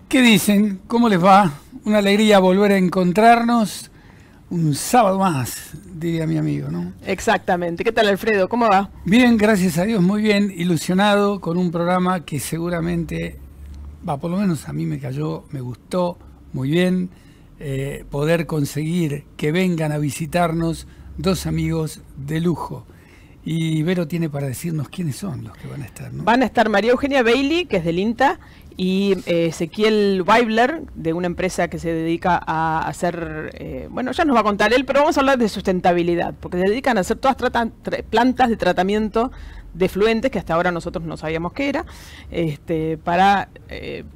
¿Qué dicen? ¿Cómo les va? Una alegría volver a encontrarnos un sábado más, diría mi amigo, ¿no? Exactamente. ¿Qué tal, Alfredo? ¿Cómo va? Bien, gracias a Dios, muy bien, ilusionado con un programa que seguramente, por lo menos a mí me cayó, me gustó muy bien, poder conseguir que vengan a visitarnos dos amigos de lujo. Y Vero tiene para decirnos quiénes son los que van a estar, ¿no? Van a estar María Eugenia Bailey, que es del INTA, y Ezequiel Weibler, de una empresa que se dedica a hacer, bueno, ya nos va a contar él, pero vamos a hablar de sustentabilidad, porque se dedican a hacer todas plantas de tratamiento de efluentes, que hasta ahora nosotros no sabíamos qué era, para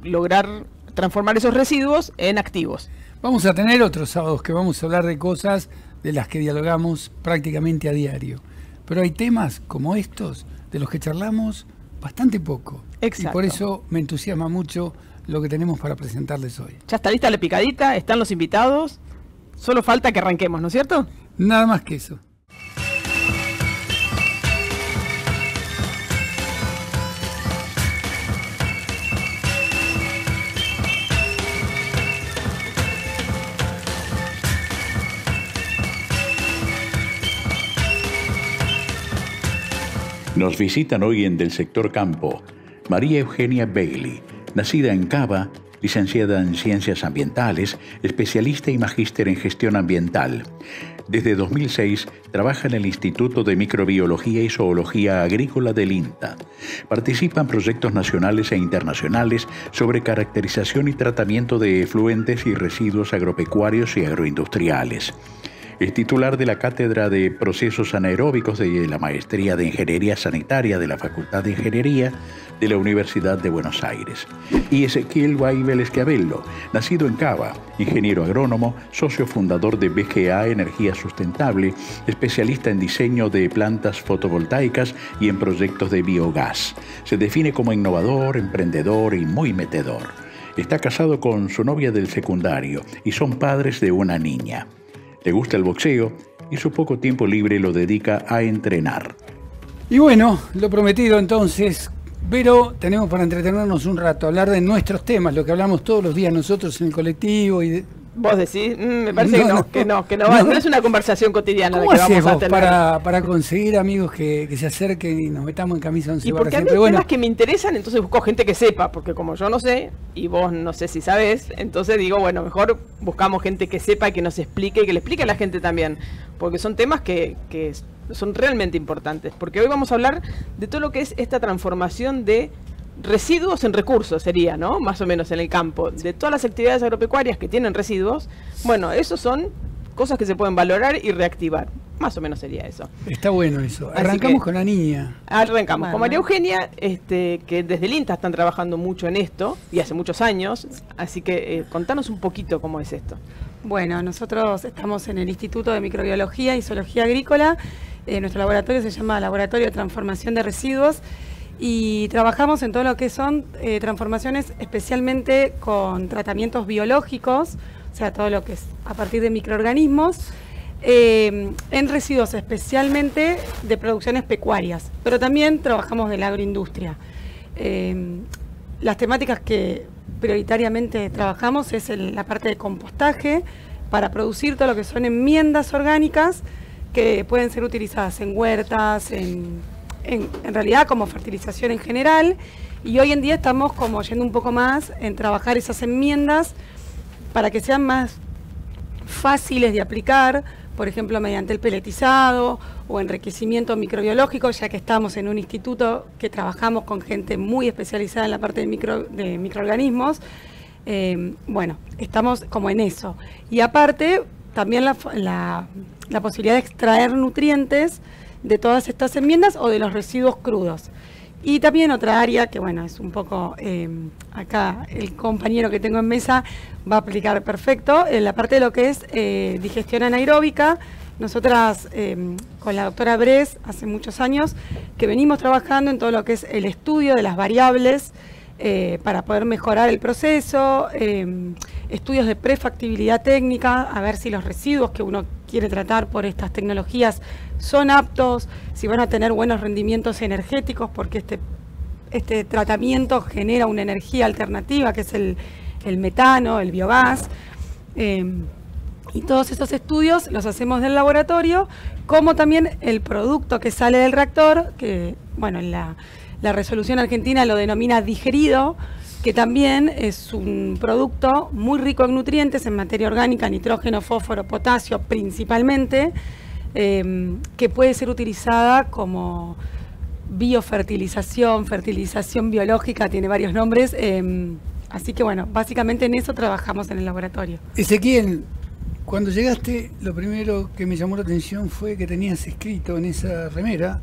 lograr transformar esos residuos en activos. Vamos a tener otros sábados que vamos a hablar de cosas de las que dialogamos prácticamente a diario. Pero hay temas como estos de los que charlamos bastante poco. Exacto. Y por eso me entusiasma mucho lo que tenemos para presentarles hoy. Ya está lista la picadita, están los invitados. Solo falta que arranquemos, ¿no es cierto? Nada más que eso. Nos visitan hoy en Del Sector Campo María Eugenia Bailey, nacida en Cava, licenciada en Ciencias Ambientales, especialista y magíster en Gestión Ambiental. Desde 2006 trabaja en el Instituto de Microbiología y Zoología Agrícola del INTA. Participa en proyectos nacionales e internacionales sobre caracterización y tratamiento de efluentes y residuos agropecuarios y agroindustriales. Es titular de la Cátedra de Procesos Anaeróbicos de la Maestría de Ingeniería Sanitaria de la Facultad de Ingeniería de la Universidad de Buenos Aires. Y Ezequiel Weibler Schiavello, nacido en Cava, ingeniero agrónomo, socio fundador de BGA Energía Sustentable, especialista en diseño de plantas fotovoltaicas y en proyectos de biogás. Se define como innovador, emprendedor y muy metedor. Está casado con su novia del secundario y son padres de una niña. Le gusta el boxeo y su poco tiempo libre lo dedica a entrenar. Y bueno, lo prometido entonces, pero tenemos para entretenernos un rato, hablar de nuestros temas, lo que hablamos todos los días nosotros en el colectivo y Vos decís, me parece no es una conversación cotidiana de que vamos a tener. Para conseguir amigos que se acerquen y nos metamos en camisa 11 y porque a mí hay temas que me interesan, entonces busco gente que sepa, porque como yo no sé, y vos no sé si sabés, entonces digo, bueno, mejor buscamos gente que sepa y que nos explique, y que le explique a la gente también, porque son temas que son realmente importantes, porque hoy vamos a hablar de todo lo que es esta transformación de residuos en recursos, sería, ¿no? Más o menos en el campo. De todas las actividades agropecuarias que tienen residuos, bueno, esos son cosas que se pueden valorar y reactivar. Más o menos sería eso. Está bueno eso. Arrancamos con la niña. Arrancamos con María Eugenia, que desde el INTA están trabajando mucho en esto, y hace muchos años. Así que contanos un poquito cómo es esto. Bueno, nosotros estamos en el Instituto de Microbiología y Zoología Agrícola. Nuestro laboratorio se llama Laboratorio de Transformación de Residuos. Y trabajamos en todo lo que son transformaciones especialmente con tratamientos biológicos, o sea, todo lo que es a partir de microorganismos, en residuos especialmente de producciones pecuarias, pero también trabajamos de la agroindustria. Las temáticas que prioritariamente trabajamos es la parte de compostaje para producir todo lo que son enmiendas orgánicas que pueden ser utilizadas en huertas, en realidad como fertilización en general, y hoy en día estamos como yendo un poco más en trabajar esas enmiendas para que sean más fáciles de aplicar, por ejemplo mediante el peletizado o enriquecimiento microbiológico, ya que estamos en un instituto que trabajamos con gente muy especializada en la parte de microorganismos. Bueno, estamos como en eso, y aparte también la posibilidad de extraer nutrientes de todas estas enmiendas o de los residuos crudos. Y también otra área que, bueno, es un poco, acá el compañero que tengo en mesa va a aplicar perfecto, en la parte de lo que es digestión anaeróbica. Nosotras, con la doctora Bres, hace muchos años, que venimos trabajando en todo lo que es el estudio de las variables para poder mejorar el proceso, estudios de prefactibilidad técnica, a ver si los residuos que uno quiere tratar por estas tecnologías son aptos, si van a tener buenos rendimientos energéticos, porque este tratamiento genera una energía alternativa, que es el el metano, el biogás. Y todos esos estudios los hacemos del laboratorio, como también el producto que sale del reactor, que bueno, la resolución argentina lo denomina digerido, que también es un producto muy rico en nutrientes, en materia orgánica, nitrógeno, fósforo, potasio principalmente, que puede ser utilizada como biofertilización, fertilización biológica, tiene varios nombres. Así que bueno, básicamente en eso trabajamos en el laboratorio. Ezequiel, cuando llegaste, lo primero que me llamó la atención fue que tenías escrito en esa remera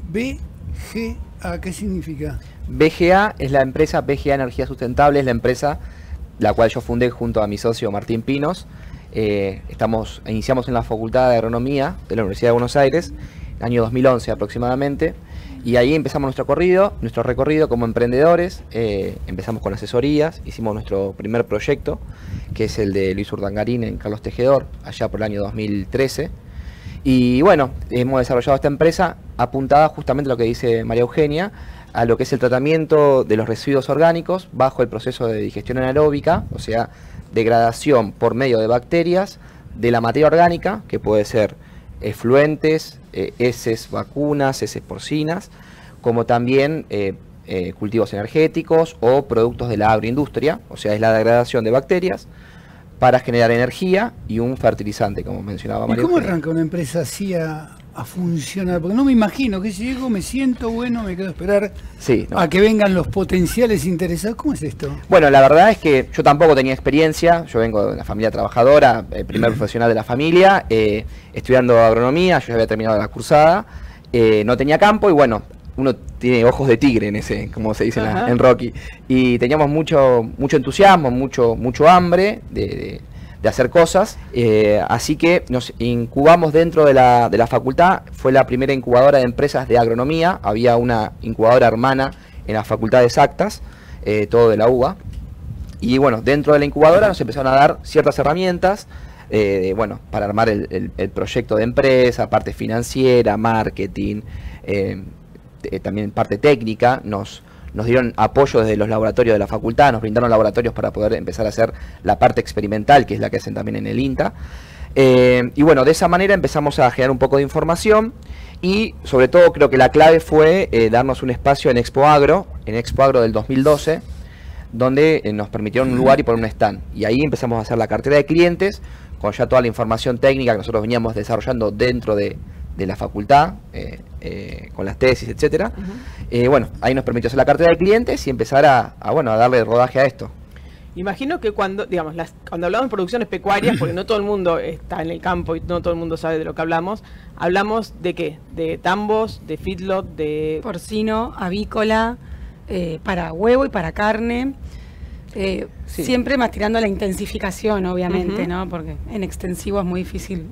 BGA. ¿Qué significa? BGA es la empresa, BGA Energía Sustentable es la empresa la cual yo fundé junto a mi socio Martín Pinos. Iniciamos en la Facultad de Agronomía de la Universidad de Buenos Aires, año 2011 aproximadamente, y ahí empezamos nuestro recorrido como emprendedores. Empezamos con asesorías, hicimos nuestro primer proyecto, que es el de Luis Urdangarín en Carlos Tejedor, allá por el año 2013. Y bueno, hemos desarrollado esta empresa apuntada justamente a lo que dice María Eugenia, a lo que es el tratamiento de los residuos orgánicos bajo el proceso de digestión anaeróbica, o sea, degradación por medio de bacterias de la materia orgánica, que puede ser efluentes, heces vacunas, heces porcinas, como también cultivos energéticos o productos de la agroindustria, o sea, es la degradación de bacterias para generar energía y un fertilizante, como mencionaba María. ¿Y cómo Eugenia. arranca una empresa así a funcionar? Porque no me imagino que si llego, me siento bueno, me quedo a esperar a que vengan los potenciales interesados. ¿Cómo es esto? Bueno, la verdad es que yo tampoco tenía experiencia. Yo vengo de una familia trabajadora, primer profesional de la familia, estudiando agronomía. Yo ya había terminado la cursada, no tenía campo y bueno, uno tiene ojos de tigre en ese, como se dice en Rocky, y teníamos mucho entusiasmo, mucho hambre de hacer cosas, así que nos incubamos dentro de la facultad. Fue la primera incubadora de empresas de agronomía. Había una incubadora hermana en la Facultad de Exactas, todo de la UBA, y bueno, dentro de la incubadora nos empezaron a dar ciertas herramientas para armar el proyecto de empresa, parte financiera, marketing, también parte técnica. Nos dieron apoyo desde los laboratorios de la facultad, nos brindaron laboratorios para poder empezar a hacer la parte experimental, que es la que hacen también en el INTA. Y bueno, de esa manera empezamos a generar un poco de información y sobre todo creo que la clave fue darnos un espacio en Expo Agro del 2012, donde nos permitieron un lugar y poner un stand. Y ahí empezamos a hacer la cartera de clientes, con ya toda la información técnica que nosotros veníamos desarrollando dentro de la facultad, con las tesis, etcétera. Bueno, ahí nos permitió hacer la cartera de clientes y empezar a darle rodaje a esto. Imagino que cuando hablamos de producciones pecuarias, porque no todo el mundo está en el campo y no todo el mundo sabe de lo que hablamos ¿de qué? De tambos, de feedlot, de porcino, avícola, para huevo y para carne. Siempre más tirando a la intensificación, obviamente, ¿no? Porque en extensivo es muy difícil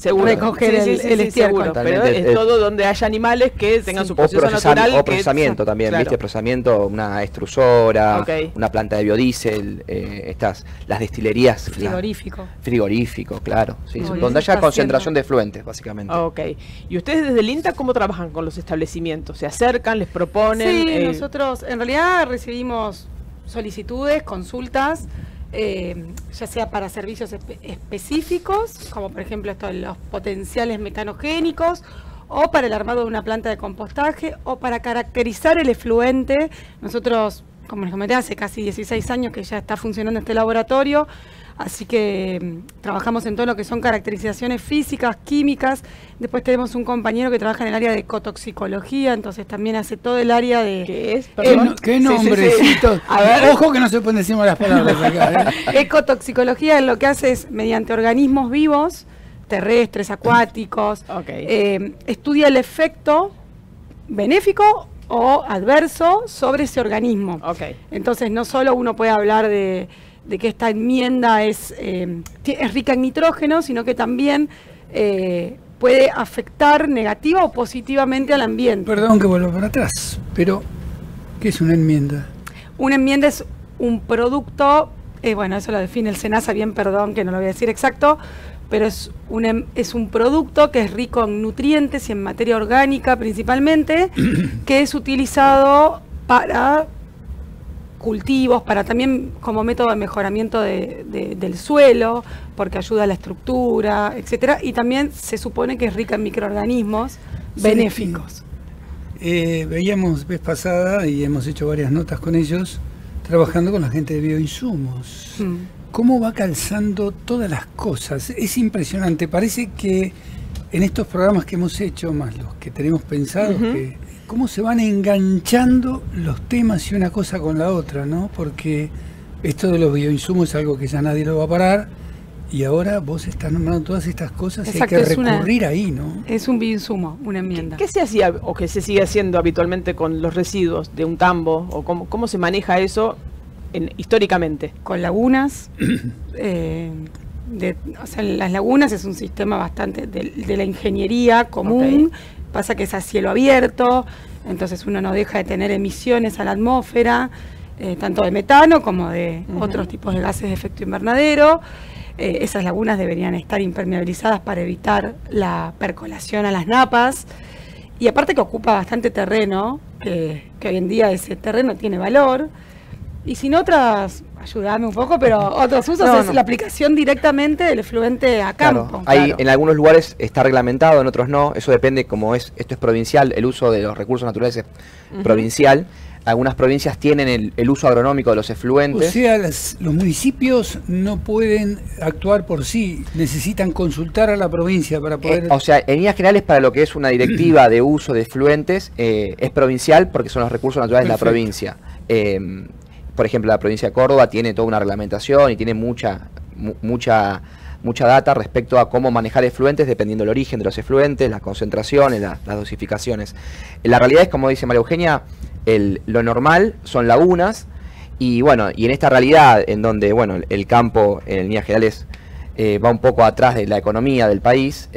recoger el estiércol. Seguro, pero es todo donde haya animales que tengan su proceso natural. O procesamiento también, claro. ¿Viste? Procesamiento, una extrusora, una planta de biodiesel, las destilerías. Frigorífico, claro. Sí, donde haya concentración de efluentes, básicamente. Ok. ¿Y ustedes desde el INTA cómo trabajan con los establecimientos? ¿Se acercan, les proponen? Sí, nosotros en realidad recibimos solicitudes, consultas, ya sea para servicios específicos, como por ejemplo los potenciales metanogénicos, o para el armado de una planta de compostaje, o para caracterizar el efluente. Nosotros, como les comenté, hace casi 16 años que ya está funcionando este laboratorio, así que trabajamos en todo lo que son caracterizaciones físicas, químicas. Después tenemos un compañero que trabaja en el área de ecotoxicología, entonces también hace todo el área de... ¿Qué es? ¿Qué nombrecito? Sí. A ver. Ojo que no se pueden decir las palabras acá. Ecotoxicología lo que hace es, mediante organismos vivos, terrestres, acuáticos, estudia el efecto benéfico o adverso sobre ese organismo. Entonces no solo uno puede hablar de que esta enmienda es rica en nitrógeno, sino que también puede afectar negativa o positivamente al ambiente. Perdón que vuelvo para atrás, pero ¿qué es una enmienda? Una enmienda es un producto, eso lo define el SENASA bien, perdón que no lo voy a decir exacto, pero es un producto que es rico en nutrientes y en materia orgánica principalmente, que es utilizado para cultivos, para también como método de mejoramiento del suelo, porque ayuda a la estructura, etcétera, y también se supone que es rica en microorganismos benéficos. Veíamos vez pasada, y hemos hecho varias notas con ellos, trabajando con la gente de bioinsumos. ¿Cómo va calzando todas las cosas? Es impresionante, parece que en estos programas que hemos hecho, más los que tenemos pensados, que cómo se van enganchando los temas y una cosa con la otra, ¿no? Porque esto de los bioinsumos es algo que ya nadie lo va a parar, y ahora vos estás nombrando todas estas cosas. Exacto, y hay que recurrir ahí, ¿no? Es un bioinsumo, una enmienda. ¿Qué se hacía o qué se sigue haciendo habitualmente con los residuos de un tambo? ¿O cómo se maneja eso históricamente? Con lagunas. O sea, las lagunas es un sistema bastante de la ingeniería común. Pasa que es a cielo abierto, entonces uno no deja de tener emisiones a la atmósfera, tanto de metano como de otros tipos de gases de efecto invernadero. Esas lagunas deberían estar impermeabilizadas para evitar la percolación a las napas. Y aparte que ocupa bastante terreno, que hoy en día ese terreno tiene valor. Y sin otras, ayúdame un poco, pero otros usos es la aplicación directamente del efluente a campo. Claro. En algunos lugares está reglamentado, en otros no. Eso depende, como esto es provincial, el uso de los recursos naturales es provincial. Algunas provincias tienen el uso agronómico de los efluentes. O sea, los municipios no pueden actuar por sí, necesitan consultar a la provincia para poder... O sea, en líneas generales, para lo que es una directiva de uso de efluentes, es provincial porque son los recursos naturales de la provincia. Por ejemplo, la provincia de Córdoba tiene toda una reglamentación y tiene mucha data respecto a cómo manejar efluentes dependiendo del origen de los efluentes, las concentraciones, las dosificaciones. La realidad es, como dice María Eugenia, lo normal son lagunas y bueno, y en esta realidad en donde el campo en líneas generales va un poco atrás de la economía del país,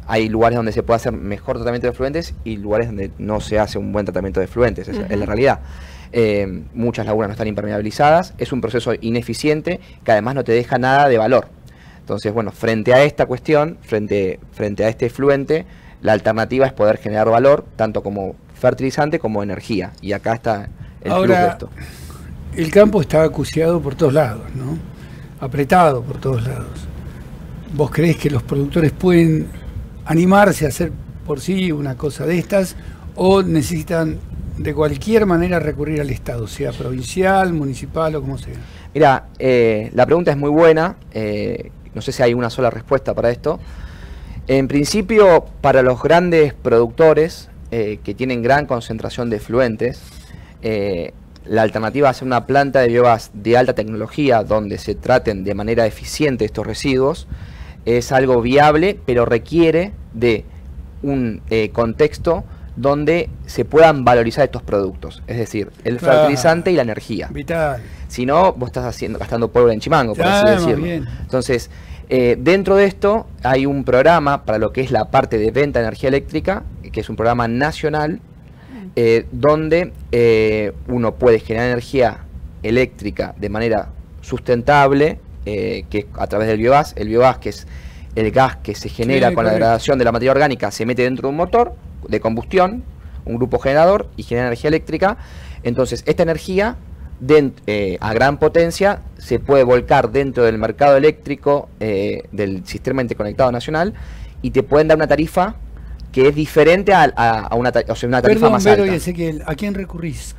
hay lugares donde se puede hacer mejor tratamiento de efluentes y lugares donde no se hace un buen tratamiento de efluentes, es la realidad. Muchas lagunas no están impermeabilizadas, es un proceso ineficiente que además no te deja nada de valor. Entonces, frente a esta cuestión, frente a este efluente, la alternativa es poder generar valor, tanto como fertilizante como energía. Y acá está el plus de esto. El campo está acuciado por todos lados, ¿no? Apretado por todos lados. ¿Vos creés que los productores pueden animarse a hacer por sí una cosa de estas o necesitan de cualquier manera recurrir al Estado, sea provincial, municipal o como sea? Mira, la pregunta es muy buena, no sé si hay una sola respuesta para esto. En principio, para los grandes productores que tienen gran concentración de efluentes, la alternativa a hacer una planta de biogás de alta tecnología donde se traten de manera eficiente estos residuos es algo viable, pero requiere de un contexto donde se puedan valorizar estos productos, es decir, el fertilizante y la energía. Vital. Si no, vos estás gastando pólvora en chimango, por así decirlo. Bien. Entonces, dentro de esto hay un programa para lo que es la parte de venta de energía eléctrica, que es un programa nacional, donde uno puede generar energía eléctrica de manera sustentable, que a través del biogás. El biogás, que es el gas que se genera con la degradación de la materia orgánica, se mete dentro de un motor de combustión, un grupo generador, y genera energía eléctrica. Entonces, esta energía a gran potencia se puede volcar dentro del mercado eléctrico del Sistema Interconectado Nacional y te pueden dar una tarifa que es diferente a una tarifa más alta. Vero y Ezequiel, ¿a quién recurrís?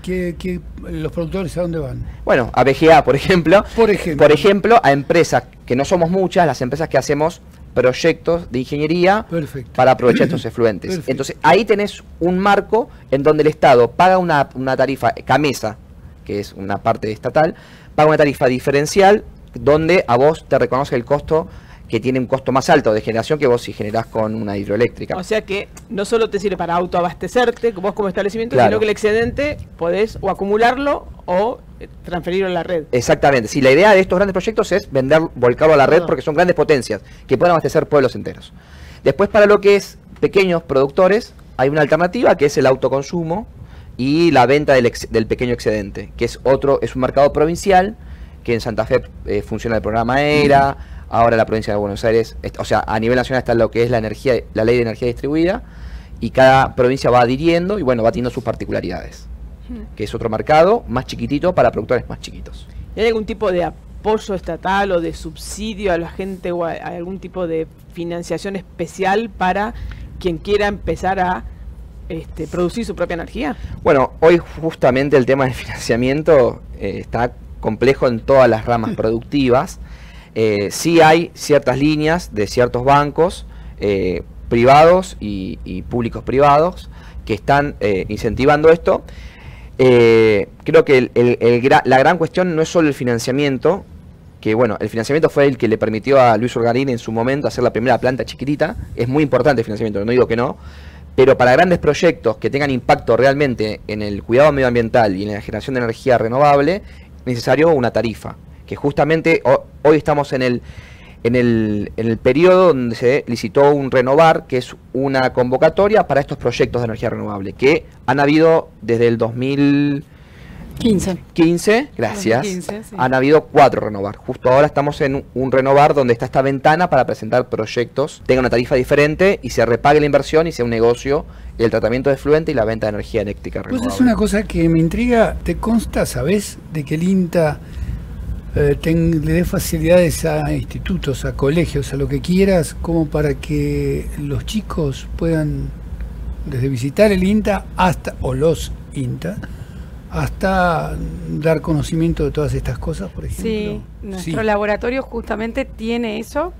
¿Los productores a dónde van? Bueno, a BGA, por ejemplo. Por ejemplo, a empresas, que no somos muchas, las empresas que hacemos proyectos de ingeniería para aprovechar estos efluentes. Perfecto. Entonces, ahí tenés un marco en donde el Estado paga una tarifa, CAMESA, que es una parte estatal, paga una tarifa diferencial donde a vos te reconoce el costo, que tiene un costo más alto de generación que vos si generás con una hidroeléctrica. O sea que no solo te sirve para autoabastecerte, vos como establecimiento, sino que el excedente podés o acumularlo o transferirlo a la red. Exactamente. Sí, la idea de estos grandes proyectos es volcarlo a la red porque son grandes potencias que pueden abastecer pueblos enteros. Después, para lo que es pequeños productores, hay una alternativa que es el autoconsumo y la venta del pequeño excedente, que es un mercado provincial, que en Santa Fe funciona el programa ERA. Ahora la provincia de Buenos Aires, o sea, a nivel nacional está lo que es la ley de energía distribuida, y cada provincia va adhiriendo y va teniendo sus particularidades. que es otro mercado más chiquitito para productores más chiquitos. ¿Y hay algún tipo de apoyo estatal o de subsidio a la gente o hay algún tipo de financiación especial para quien quiera empezar a producir su propia energía? Bueno, hoy justamente el tema del financiamiento está complejo en todas las ramas productivas. Sí hay ciertas líneas de ciertos bancos privados y públicos privados que están incentivando esto. Creo que la gran cuestión no es solo el financiamiento, que bueno, el financiamiento fue el que le permitió a Luis Urgarín en su momento hacer la primera planta chiquitita. Es muy importante el financiamiento, no digo que no, pero para grandes proyectos que tengan impacto realmente en el cuidado medioambiental y en la generación de energía renovable, es necesario una tarifa, que justamente hoy estamos en el periodo donde se licitó un Renovar, que es una convocatoria para estos proyectos de energía renovable, que han habido desde el 2015, gracias, 2015, sí. Han habido 4 Renovar. Justo ahora estamos en un Renovar donde está esta ventana para presentar proyectos, tenga una tarifa diferente y se repague la inversión y sea un negocio el tratamiento de efluente y la venta de energía eléctrica renovable. Pues es una cosa que me intriga, ¿te consta, sabes, de que el INTA le dé facilidades a institutos, a colegios, a lo que quieras, como para que los chicos puedan, desde visitar el INTA hasta, o los INTA, hasta dar conocimiento de todas estas cosas, por ejemplo? Sí, nuestro laboratorio justamente tiene eso.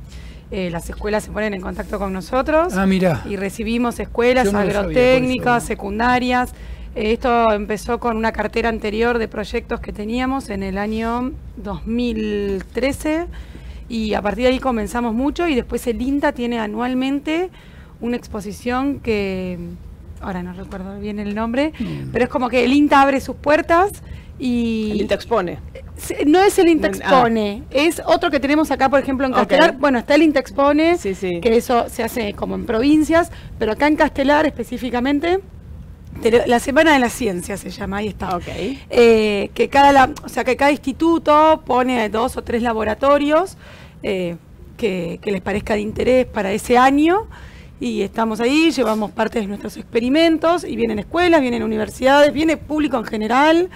Las escuelas se ponen en contacto con nosotros. Ah, mira. Y recibimos escuelas Yo no lo sabía, agrotécnicas, por eso. secundarias. Esto empezó con una cartera anterior de proyectos que teníamos en el año 2013 y a partir de ahí comenzamos mucho y después el INTA tiene anualmente una exposición que, ahora no recuerdo bien el nombre, pero es como que el INTA abre sus puertas y... El INTA expone. No es el INTA Expone, es otro que tenemos acá, por ejemplo, en Castelar. Bueno, está el INTA Expone, Sí, sí. que eso se hace como en provincias, pero acá en Castelar específicamente, la Semana de la Ciencia se llama, ahí está. Ok. Que cada instituto pone 2 o 3 laboratorios que les parezca de interés para ese año. Y estamos ahí, llevamos parte de nuestros experimentos y vienen escuelas, vienen universidades, viene público en general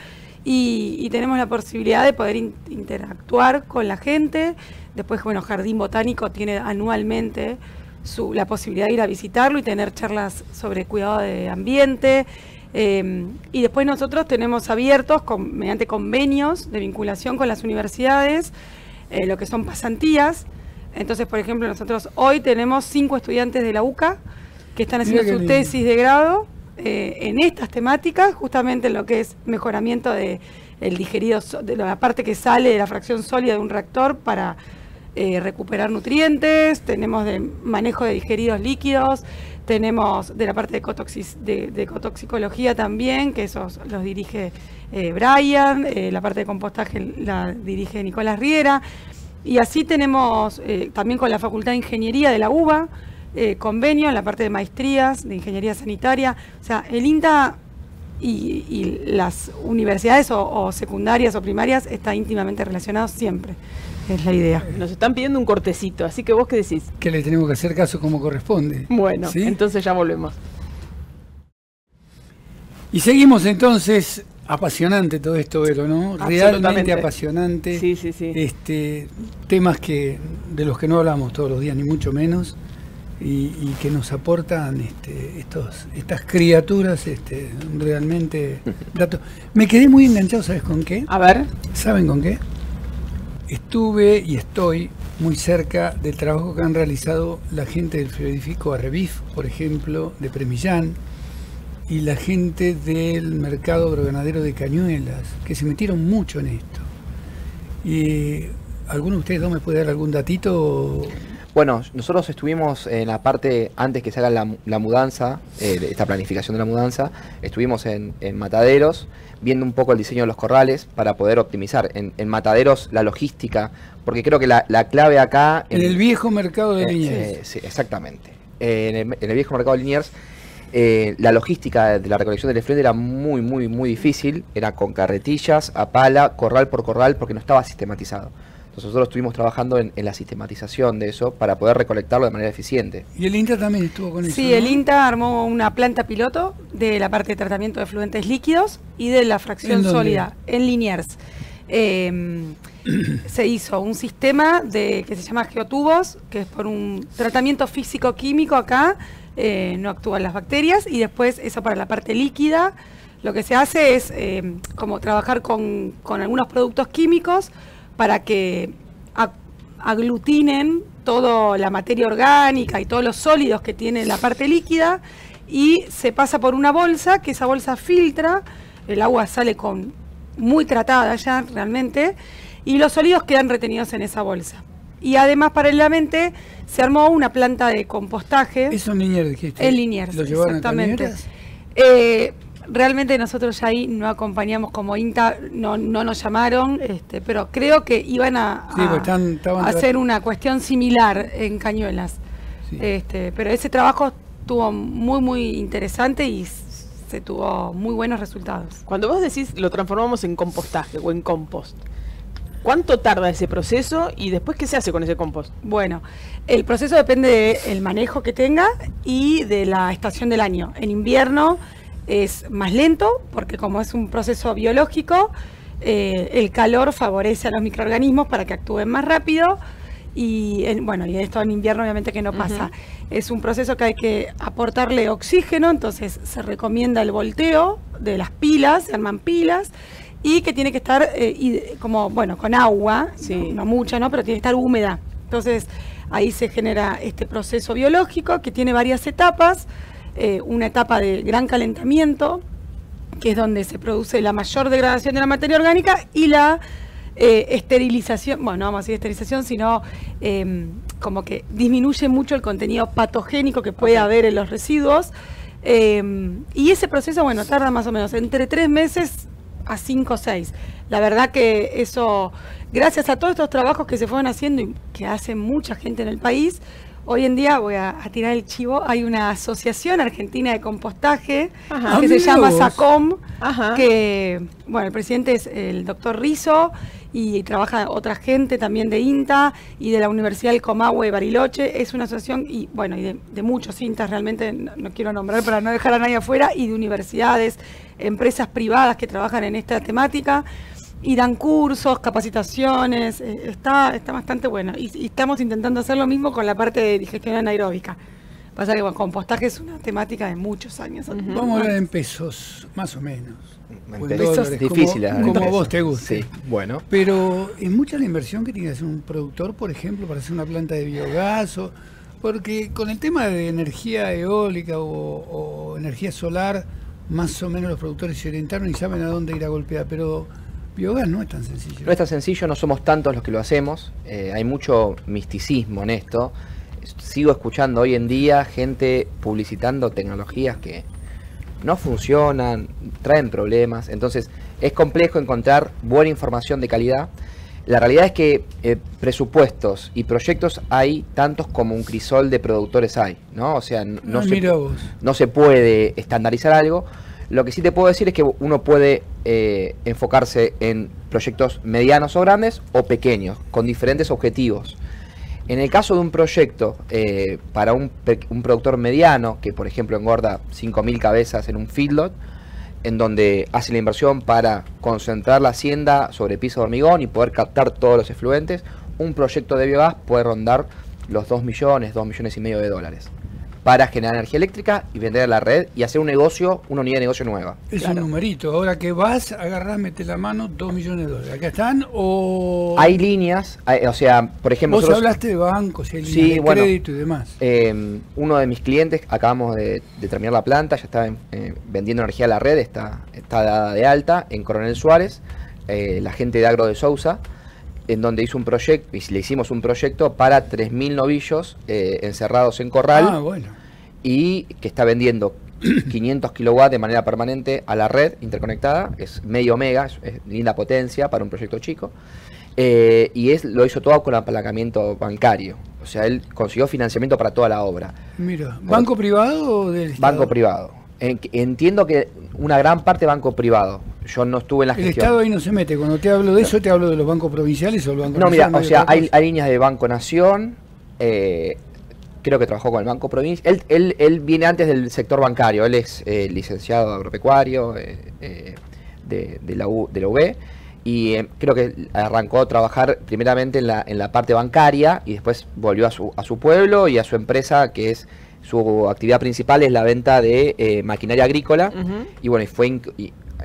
y tenemos la posibilidad de poder interactuar con la gente. Después, bueno, Jardín Botánico tiene anualmente la posibilidad de ir a visitarlo y tener charlas sobre cuidado de ambiente. Y después nosotros tenemos abiertos, mediante convenios de vinculación con las universidades, lo que son pasantías. Entonces, por ejemplo, nosotros hoy tenemos 5 estudiantes de la UCA que están haciendo su tesis de grado en estas temáticas, justamente en lo que es mejoramiento de el digerido, de la parte que sale de la fracción sólida de un reactor para recuperar nutrientes. Tenemos de manejo de digeridos líquidos, tenemos de la parte de ecotoxicología también, que esos los dirige Brian, la parte de compostaje la dirige Nicolás Riera. Y así tenemos también con la Facultad de Ingeniería de la UBA, convenio en la parte de maestrías, de ingeniería sanitaria. O sea, el INTA y las universidades o secundarias o primarias está íntimamente relacionados siempre. Es la idea. Nos están pidiendo un cortecito, así que vos qué decís. Que le tenemos que hacer caso como corresponde. Bueno, ¿sí? Entonces ya volvemos. Y seguimos entonces. Apasionante todo esto, Vero, ¿no? Realmente apasionante. Sí, sí, sí. Temas de los que no hablamos todos los días, ni mucho menos, y que nos aportan estas criaturas realmente datos. Me quedé muy enganchado, ¿sabes con qué? A ver. ¿Saben con qué? Estuve y estoy muy cerca del trabajo que han realizado la gente del frigorífico Arrevif, por ejemplo, de Premillán, y la gente del mercado agroganadero de Cañuelas, que se metieron mucho en esto. Y ¿alguno de ustedes dos me puede dar algún datito? Bueno, nosotros estuvimos en la parte, antes que se haga la mudanza, esta planificación de la mudanza, estuvimos en Mataderos, viendo un poco el diseño de los corrales para poder optimizar en Mataderos la logística, porque creo que la clave acá... En el viejo mercado de Liniers. Sí, exactamente. En el viejo mercado de Liniers, la logística de la recolección del efluente era muy difícil, era con carretillas, a pala, corral por corral, porque no estaba sistematizado. Entonces nosotros estuvimos trabajando en la sistematización de eso para poder recolectarlo de manera eficiente. Y el INTA también estuvo con eso. Sí, ¿no? el INTA armó una planta piloto de la parte de tratamiento de fluentes líquidos y de la fracción ¿En dónde? sólida en Liniers. Se hizo un sistema que se llama geotubos, que es por un tratamiento físico-químico acá, no actúan las bacterias, y después eso para la parte líquida. Lo que se hace es como trabajar con algunos productos químicos para que aglutinen toda la materia orgánica y todos los sólidos que tiene la parte líquida, y se pasa por una bolsa, que esa bolsa filtra, el agua sale muy tratada ya realmente, y los sólidos quedan retenidos en esa bolsa. Y además, paralelamente, se armó una planta de compostaje. Eso en Liniers, dijiste. En Liniers, ¿Lo llevaron exactamente. a Cañuelas? Realmente nosotros ya ahí no acompañamos como INTA, no nos llamaron, pero creo que iban a hacer una cuestión similar en Cañuelas. Sí. Pero ese trabajo estuvo muy interesante y se tuvo muy buenos resultados. Cuando vos decís lo transformamos en compostaje o en compost, ¿cuánto tarda ese proceso y después qué se hace con ese compost? Bueno, el proceso depende del manejo que tenga y de la estación del año. En invierno es más lento porque como es un proceso biológico, el calor favorece a los microorganismos para que actúen más rápido y esto en invierno obviamente que no pasa. Es un proceso que hay que aportarle oxígeno, entonces se recomienda el volteo de las pilas, se arman pilas, y que tiene que estar con agua, sí. no mucha, ¿no? Pero tiene que estar húmeda. Entonces ahí se genera este proceso biológico que tiene varias etapas. Una etapa de gran calentamiento, que es donde se produce la mayor degradación de la materia orgánica, y la esterilización, no vamos a decir esterilización, sino como que disminuye mucho el contenido patogénico que puede haber en los residuos. Y ese proceso, tarda más o menos entre 3 meses a 5 o 6. La verdad que eso, gracias a todos estos trabajos que se fueron haciendo y que hace mucha gente en el país, hoy en día, voy a tirar el chivo, hay una asociación argentina de compostaje que se llama SACOM, que, el presidente es el doctor Rizzo, y trabaja otra gente también de INTA y de la Universidad del Comahue de Bariloche. Es una asociación y de muchos INTAs, realmente no quiero nombrar para no dejar a nadie afuera, y de universidades, empresas privadas que trabajan en esta temática y dan cursos, capacitaciones. Está bastante bueno, y estamos intentando hacer lo mismo con la parte de digestión anaeróbica. Pasa que compostaje es una temática de muchos años. Vamos a hablar en pesos, más o menos. En pesos difíciles. Como vos te gusta. Sí, bueno. Pero es mucha la inversión que tiene que hacer un productor, por ejemplo, para hacer una planta de biogás, porque con el tema de energía eólica o energía solar, más o menos los productores se orientaron y saben a dónde ir a golpear, pero biogás no es tan sencillo. No es tan sencillo, no somos tantos los que lo hacemos, hay mucho misticismo en esto. Sigo escuchando hoy en día gente publicitando tecnologías que no funcionan, traen problemas, entonces es complejo encontrar buena información de calidad. La realidad es que presupuestos y proyectos hay tantos como un crisol de productores hay, ¿no? O sea, no se puede estandarizar algo. Lo que sí te puedo decir es que uno puede enfocarse en proyectos medianos o grandes o pequeños, con diferentes objetivos. En el caso de un proyecto para un productor mediano, que por ejemplo engorda 5.000 cabezas en un feedlot, en donde hace la inversión para concentrar la hacienda sobre piso de hormigón y poder captar todos los efluentes, un proyecto de biogás puede rondar los 2 millones, 2 millones y medio de dólares para generar energía eléctrica y vender a la red y hacer una unidad de negocio nueva. Es un numerito. Ahora que vas, agarrás, metes la mano, 2 millones de dólares. ¿Acá están o...? Hay líneas, o sea, por ejemplo... Vos hablaste de bancos, hay líneas de crédito y demás. Uno de mis clientes, acabamos de terminar la planta, ya está vendiendo energía a la red, está dada de alta en Coronel Suárez, la gente de Agro de Sousa, en donde hizo un proyecto, y le hicimos un proyecto para 3.000 novillos encerrados en corral, y que está vendiendo 500 kilowatts de manera permanente a la red interconectada, es medio mega, es linda potencia para un proyecto chico, y lo hizo todo con apalancamiento bancario, o sea, él consiguió financiamiento para toda la obra. Mira, ¿banco privado o del Estado? Banco privado. Entiendo que una gran parte banco privado. yo no estuve en la El gestión. Estado ahí no se mete. Cuando te hablo de eso, te hablo de los bancos provinciales o el Banco No, mira, Nacional, o sea, otra cosa. hay líneas de Banco Nación, creo que trabajó con el Banco Provincia. Él viene antes del sector bancario, él es licenciado agropecuario de la UB, y creo que arrancó a trabajar primeramente en la parte bancaria y después volvió a su pueblo y a su empresa, que es su actividad principal es la venta de maquinaria agrícola. Y bueno, y fue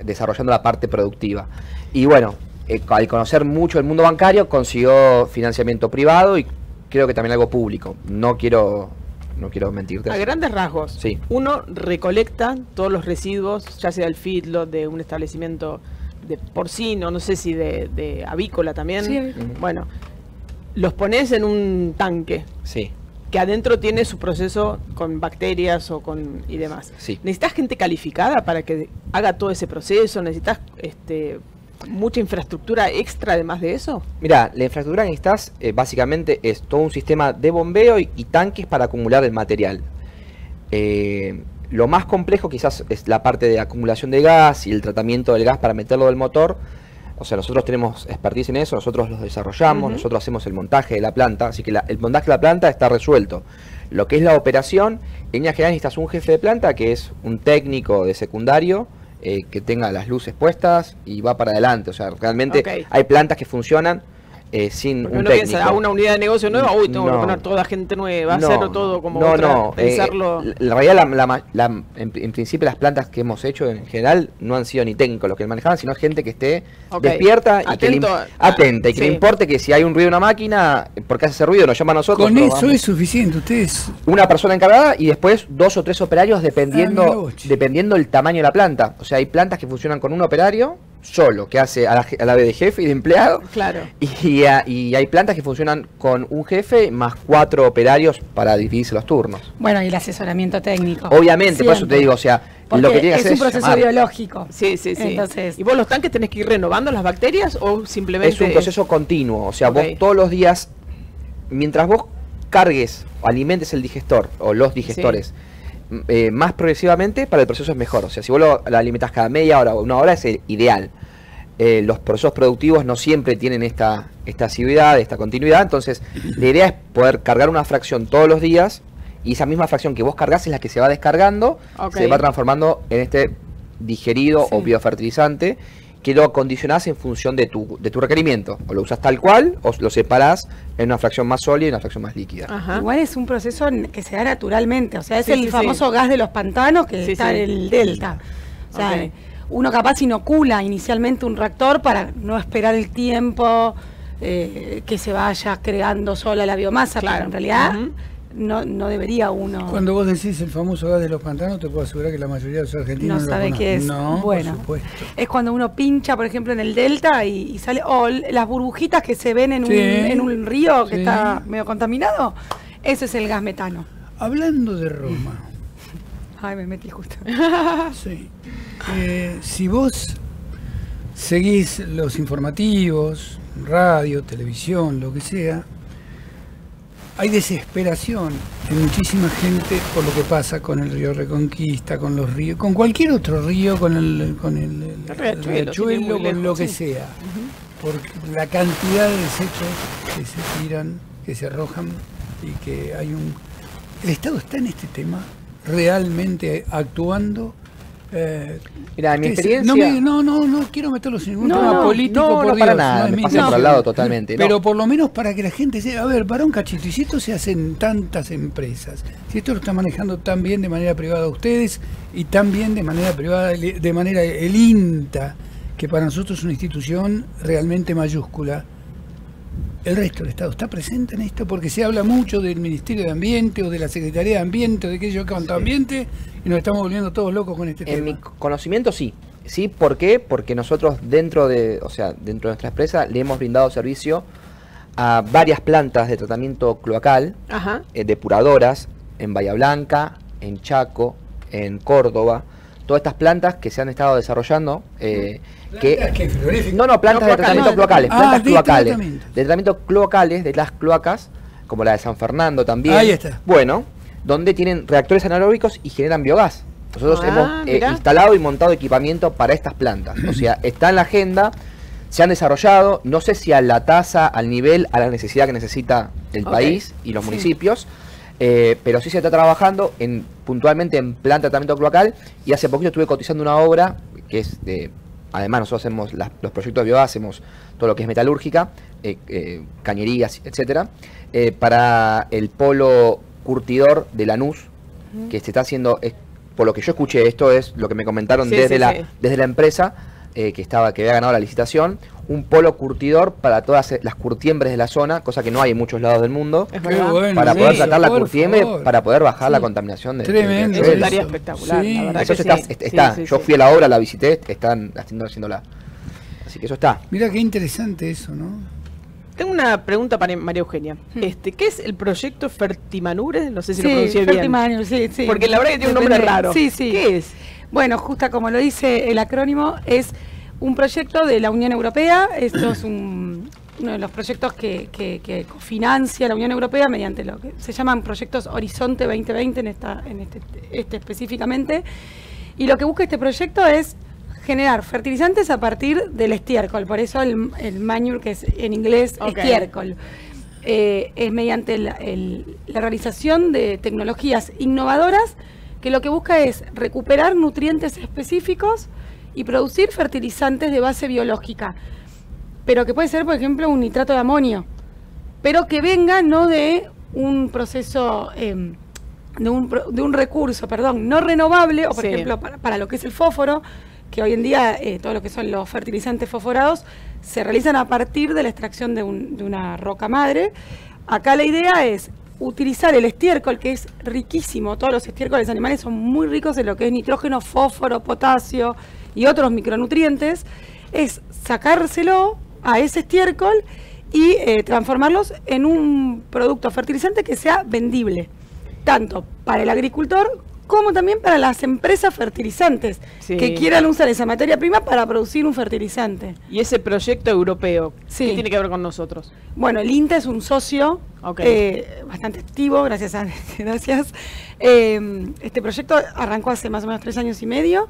desarrollando la parte productiva. Y bueno, al conocer mucho el mundo bancario, consiguió financiamiento privado y creo que también algo público. No quiero mentirte. A grandes rasgos, Sí. uno recolecta todos los residuos, ya sea el feedlot de un establecimiento de porcino, no sé si de avícola también. Sí. Bueno, los pones en un tanque Sí. que adentro tiene su proceso con bacterias y demás. Sí. ¿Necesitas gente calificada para que haga todo ese proceso? ¿Necesitas mucha infraestructura extra además de eso? Mira, la infraestructura que necesitas básicamente es todo un sistema de bombeo y tanques para acumular el material. Lo más complejo quizás es la parte de acumulación de gas y el tratamiento del gas para meterlo del motor. O sea, nosotros tenemos expertise en eso, nosotros los desarrollamos, nosotros hacemos el montaje de la planta, así que el montaje de la planta está resuelto. Lo que es la operación, en líneas generales necesitas un jefe de planta que es un técnico de secundario que tenga las luces puestas y va para adelante. O sea, realmente Ok. hay plantas que funcionan sin Porque un uno técnico. piensa, una unidad de negocio nueva, uy, tengo que No. poner toda gente nueva, No, hacerlo todo como no, otra, no. pensarlo. En realidad, en principio, las plantas que hemos hecho en general no han sido ni técnicos los que manejaban, sino gente que esté Ok. despierta y que Atento atenta y que sí. le importe que si hay un ruido en una máquina, porque hace ese ruido, nos llama a nosotros. Con pero eso vamos. es suficiente. Ustedes. Una persona encargada y después 2 o 3 operarios mira dependiendo vos, che. dependiendo el tamaño de la planta. O sea, hay plantas que funcionan con un operario solo, que hace a la vez de jefe y de empleado. Claro. Y hay plantas que funcionan con un jefe más 4 operarios para dividirse los turnos. Bueno, y el asesoramiento técnico. Obviamente, por eso te Siempre. digo, o sea, Porque lo que tiene que es hacer un proceso llamar. biológico. Sí, sí, sí. Entonces, ¿Y vos los tanques tenés que ir renovando las bacterias o simplemente...? Es un proceso continuo, o sea, Ok. vos todos los días, mientras vos cargues o alimentes el digestor o los digestores más progresivamente, para el proceso es mejor. O sea, si vos lo alimentas cada media hora o una hora es el ideal. Los procesos productivos no siempre tienen esta asiduidad, esta continuidad, entonces la idea es poder cargar una fracción todos los días y esa misma fracción que vos cargas es la que se va descargando, Ok. se va transformando en este digerido o biofertilizante que lo acondicionás en función de tu requerimiento. O lo usas tal cual o lo separás en una fracción más sólida y una fracción más líquida. Ajá. igual es un proceso que se da naturalmente. O sea, es Sí, el sí, famoso sí. gas de los pantanos que Sí, está sí. en el delta. O sea, Ok. uno capaz inocula inicialmente un reactor para no esperar el tiempo que se vaya creando sola la biomasa, Claro. pero en realidad Ujú. no debería uno... Cuando vos decís el famoso gas de los pantanos, te puedo asegurar que la mayoría de los argentinos No lo sabe conocen. qué es. No, Bueno. por supuesto. Es cuando uno pincha, por ejemplo, en el delta y sale, o las burbujitas que se ven Sí. en un río que Sí. está medio contaminado, ese es el gas metano. Hablando de Roma, Ay, me metí justo. sí. Si vos seguís los informativos, radio, televisión, lo que sea, hay desesperación en muchísima gente por lo que pasa con el río Reconquista, con los ríos, con cualquier otro río, con el Riachuelo, riachuelo, sin ir muy con lo lejos, que sí. sea. Por la cantidad de desechos que se tiran, que se arrojan y que hay un... El Estado está en este tema realmente actuando. Mira, en mi que se- experiencia... no quiero meterlo sin ningún No, tema no, político, no, por no Dios, para nada, es me mi pasan intención. por al lado totalmente, no. Pero por lo menos para que la gente sepa, a ver, para un cachito, y si esto se hace en tantas empresas, si esto lo está manejando tan bien de manera privada ustedes y tan bien de manera privada, de manera el INTA, que para nosotros es una institución realmente mayúscula, el resto del Estado está presente en esto porque se habla mucho del Ministerio de Ambiente o de la Secretaría de Ambiente o de aquello que cuanto ambiente y nos estamos volviendo todos locos con este En tema. mi conocimiento sí. Sí, ¿por qué? Porque nosotros dentro de nuestra empresa le hemos brindado servicio a varias plantas de tratamiento cloacal, Ajá. depuradoras, en Bahía Blanca, en Chaco, en Córdoba. Todas estas plantas que se han estado desarrollando, ¿Plantas qué? ¿Frigoríficas? no, plantas No, de tratamiento cloacales. cloacales, Ah, plantas de cloacales, tratamiento. de tratamiento cloacales, de las cloacas, como la de San Fernando también. Ahí está. Bueno, donde tienen reactores anaeróbicos y generan biogás. Nosotros hemos instalado y montado equipamiento para estas plantas. O sea, está en la agenda, se han desarrollado, no sé si a la tasa, al nivel, a la necesidad que necesita el país y los municipios, pero sí se está trabajando puntualmente en plan de tratamiento cloacal, y hace poquito estuve cotizando una obra que es de... Además nosotros hacemos los proyectos de biogás, hacemos todo lo que es metalúrgica, cañerías, etcétera, para el polo curtidor de Lanús, que se está haciendo, por lo que yo escuché, esto es lo que me comentaron desde la empresa, que había ganado la licitación, un polo curtidor para todas las curtiembres de la zona, cosa que no hay en muchos lados del mundo, para poder tratar la curtiembre, para poder bajar la contaminación de... Tremendo. Eso estaría espectacular, la verdad. Eso está. Yo fui a la obra, la visité, están haciéndola. Así que eso está. Mira qué interesante eso, ¿no? Tengo una pregunta para María Eugenia. ¿Qué es el proyecto Fertimanure? No sé si lo pronuncié bien. Fertimanure, sí. Porque la verdad que tiene un nombre raro. Sí. ¿Qué es? Bueno, justo como lo dice el acrónimo, es un proyecto de la Unión Europea. Esto es uno de los proyectos que cofinancia la Unión Europea mediante lo que se llaman proyectos Horizonte 2020 en este específicamente. Y lo que busca este proyecto es generar fertilizantes a partir del estiércol, por eso el manure, que es en inglés estiércol. Es mediante la realización de tecnologías innovadoras que lo que busca es recuperar nutrientes específicos y producir fertilizantes de base biológica, pero que puede ser, por ejemplo, un nitrato de amonio, pero que venga no de un proceso, de un recurso, no renovable, o por ejemplo, para lo que es el fósforo, que hoy en día todo lo que son los fertilizantes fosforados se realizan a partir de la extracción de una roca madre. Acá la idea es utilizar el estiércol, que es riquísimo, todos los estiércoles animales son muy ricos en lo que es nitrógeno, fósforo, potasio y otros micronutrientes, es sacárselo a ese estiércol y transformarlos en un producto fertilizante que sea vendible, tanto para el agricultor como también para las empresas fertilizantes que quieran usar esa materia prima para producir un fertilizante. ¿Y ese proyecto europeo, qué tiene que ver con nosotros? Bueno, el INTA es un socio bastante activo, gracias. Este proyecto arrancó hace más o menos 3 años y medio,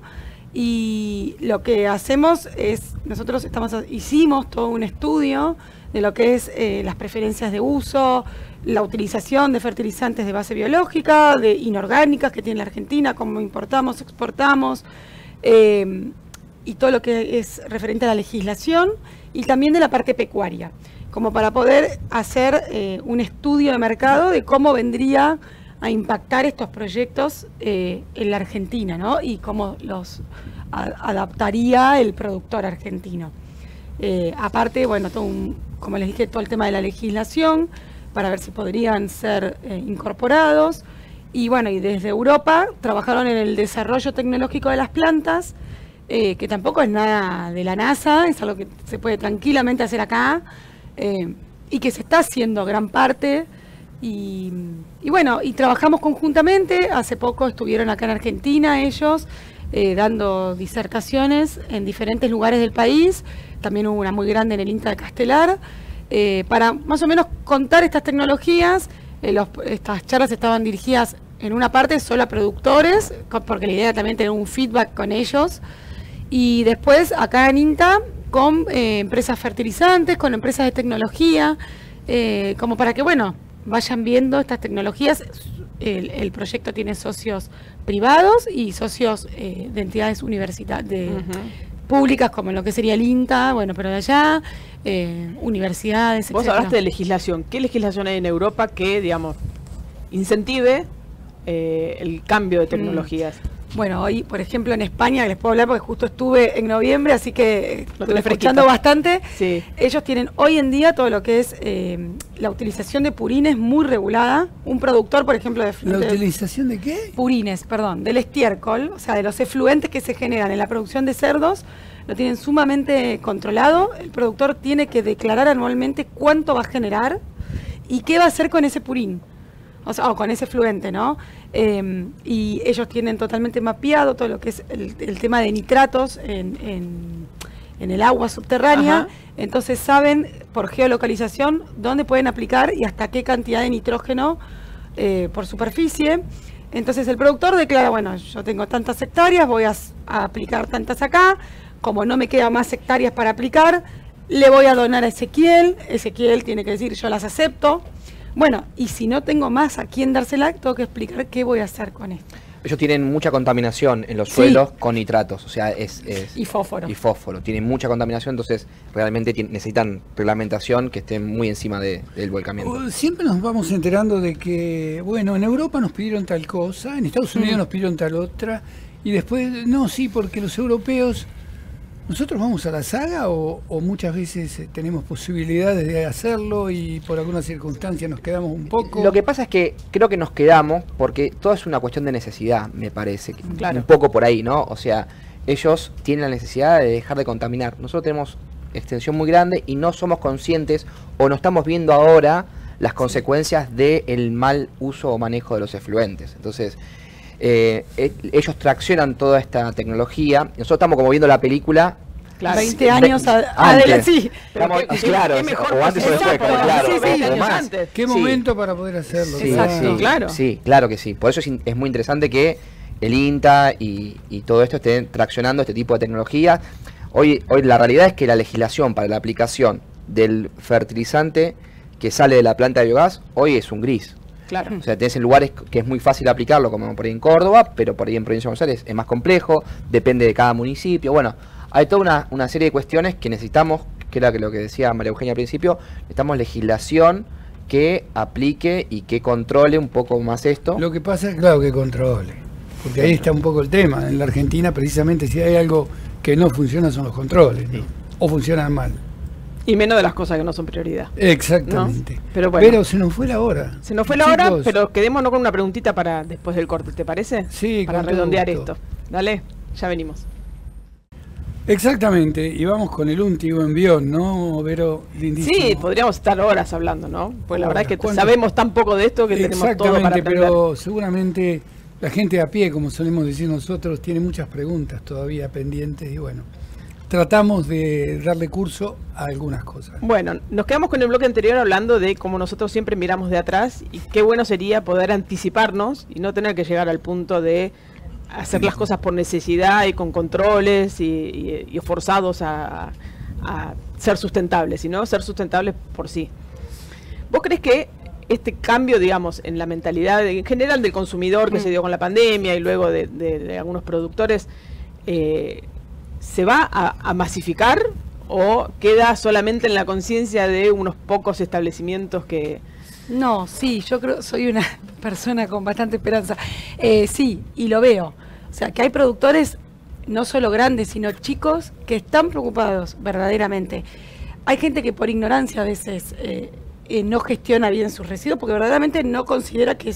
y lo que hacemos es, nosotros hicimos todo un estudio de lo que es las preferencias de uso, la utilización de fertilizantes de base biológica, de inorgánicas que tiene la Argentina, cómo importamos, exportamos, y todo lo que es referente a la legislación y también de la parte pecuaria, como para poder hacer un estudio de mercado de cómo vendría a impactar estos proyectos en la Argentina, ¿no? Y cómo los adaptaría el productor argentino. Aparte, bueno, como les dije, todo el tema de la legislación, para ver si podrían ser incorporados. Y bueno, y desde Europa trabajaron en el desarrollo tecnológico de las plantas, que tampoco es nada de la NASA, es algo que se puede tranquilamente hacer acá, y que se está haciendo gran parte. Y bueno, y trabajamos conjuntamente. Hace poco estuvieron acá en Argentina ellos, dando disertaciones en diferentes lugares del país. También hubo una muy grande en el INTA de Castelar, para más o menos contar estas tecnologías. Estas charlas estaban dirigidas en una parte solo a productores, porque la idea era también tener un feedback con ellos, y después acá en INTA con empresas fertilizantes, con empresas de tecnología, como para que, bueno, vayan viendo estas tecnologías. El proyecto tiene socios privados y socios de entidades universitarias, públicas, como lo que sería el INTA, bueno, pero de allá, universidades, Vos etcétera. hablaste de legislación. ¿Qué legislación hay en Europa que, digamos, incentive el cambio de tecnologías? Bueno, hoy, por ejemplo, en España, les puedo hablar porque justo estuve en noviembre, así que estuve escuchando bastante. Sí. Ellos tienen hoy en día todo lo que es la utilización de purines muy regulada. Un productor, por ejemplo, ¿La utilización de qué? Purines, perdón, del estiércol, o sea, de los efluentes que se generan en la producción de cerdos, lo tienen sumamente controlado. El productor tiene que declarar anualmente cuánto va a generar y qué va a hacer con ese purín, o sea, o con ese efluente, ¿no? Y ellos tienen totalmente mapeado todo lo que es el tema de nitratos en el agua subterránea. Ajá. Entonces saben por geolocalización dónde pueden aplicar y hasta qué cantidad de nitrógeno por superficie. Entonces el productor declara, bueno, yo tengo tantas hectáreas, voy a aplicar tantas acá, como no me quedan más hectáreas para aplicar, le voy a donar a Ezequiel, Ezequiel tiene que decir yo las acepto. Bueno, y si no tengo más a quién dársela, tengo que explicar qué voy a hacer con esto. Ellos tienen mucha contaminación en los suelos con nitratos, o sea, y fósforo. Y fósforo, tienen mucha contaminación, entonces realmente necesitan reglamentación que esté muy encima del volcamiento. Siempre nos vamos enterando de que, bueno, en Europa nos pidieron tal cosa, en Estados Unidos nos pidieron tal otra, y después, no, sí, porque los europeos, ¿nosotros vamos a la saga o muchas veces tenemos posibilidades de hacerlo y por alguna circunstancia nos quedamos un poco? Lo que pasa es que creo que nos quedamos porque todo es una cuestión de necesidad, me parece. Claro. Un poco por ahí, ¿no? O sea, ellos tienen la necesidad de dejar de contaminar. Nosotros tenemos extensión muy grande y no somos conscientes o no estamos viendo ahora las consecuencias del mal uso o manejo de los efluentes. Entonces, ellos traccionan toda esta tecnología. Nosotros estamos como viendo la película. Claro, 20 años adelante. Sí. Claro, o antes o después, claro. Sí, o más. ¿Qué momento para poder hacerlo? Sí, Exacto, sí, claro. Sí, claro que sí. Por eso es muy interesante que el INTA y todo esto estén traccionando este tipo de tecnología. Hoy la realidad es que la legislación para la aplicación del fertilizante que sale de la planta de biogás hoy es un gris. Claro. O sea, tenés en lugares que es muy fácil aplicarlo, como por ahí en Córdoba, pero por ahí en Provincia de Buenos Aires es más complejo, depende de cada municipio. Bueno, hay toda una serie de cuestiones que necesitamos, que era lo que decía María Eugenia al principio, necesitamos legislación que aplique y que controle un poco más esto. Lo que pasa es, claro, que controle, porque ahí está un poco el tema. En la Argentina, precisamente, si hay algo que no funciona son los controles, ¿no? O funcionan mal. Y menos de las cosas que no son prioridad. Exactamente. ¿No? Pero bueno. Se nos fue la hora. Se nos fue la hora, pero quedémonos con una preguntita para después del corte, ¿te parece? Sí, para con todo redondear gusto. esto. Dale, ya venimos. Exactamente, y vamos con el último envión, ¿no, Vero? Lindísimo. Sí, podríamos estar horas hablando, ¿no? Pues la verdad es que ¿Cuánto? sabemos tan poco de esto que tenemos todo para aprender. Pero seguramente la gente a pie, como solemos decir nosotros, tiene muchas preguntas todavía pendientes y bueno, tratamos de darle curso a algunas cosas. Bueno, nos quedamos con el bloque anterior hablando de cómo nosotros siempre miramos de atrás y qué bueno sería poder anticiparnos y no tener que llegar al punto de hacer las cosas por necesidad y con controles y forzados a ser sustentables, sino ser sustentables por sí. ¿Vos crees que este cambio, digamos, en la mentalidad en general del consumidor que se dio con la pandemia y luego de algunos productores, se va a masificar o queda solamente en la conciencia de unos pocos establecimientos que... No, sí, yo creo, soy una persona con bastante esperanza. Sí, y lo veo. O sea, que hay productores, no solo grandes, sino chicos, que están preocupados verdaderamente. Hay gente que por ignorancia a veces no gestiona bien sus residuos, porque verdaderamente no considera que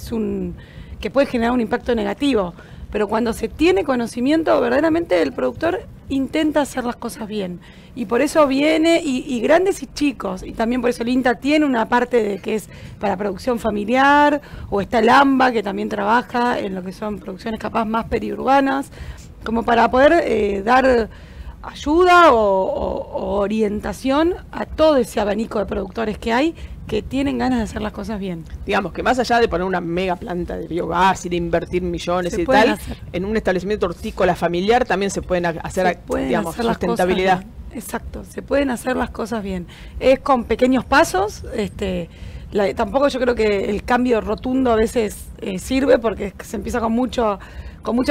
que puede generar un impacto negativo. Pero cuando se tiene conocimiento, verdaderamente el productor intenta hacer las cosas bien. Y por eso viene, y grandes y chicos, y también por eso el INTA tiene una parte de que es para producción familiar, o está el AMBA, que también trabaja en lo que son producciones capaz más periurbanas, como para poder dar ayuda o orientación a todo ese abanico de productores que hay, que tienen ganas de hacer las cosas bien. Digamos que más allá de poner una mega planta de biogás y de invertir millones y tal, en un establecimiento hortícola familiar también se pueden hacer, digamos, sustentabilidad. Exacto, se pueden hacer las cosas bien. Es con pequeños pasos, tampoco yo creo que el cambio rotundo a veces sirve porque se empieza con mucha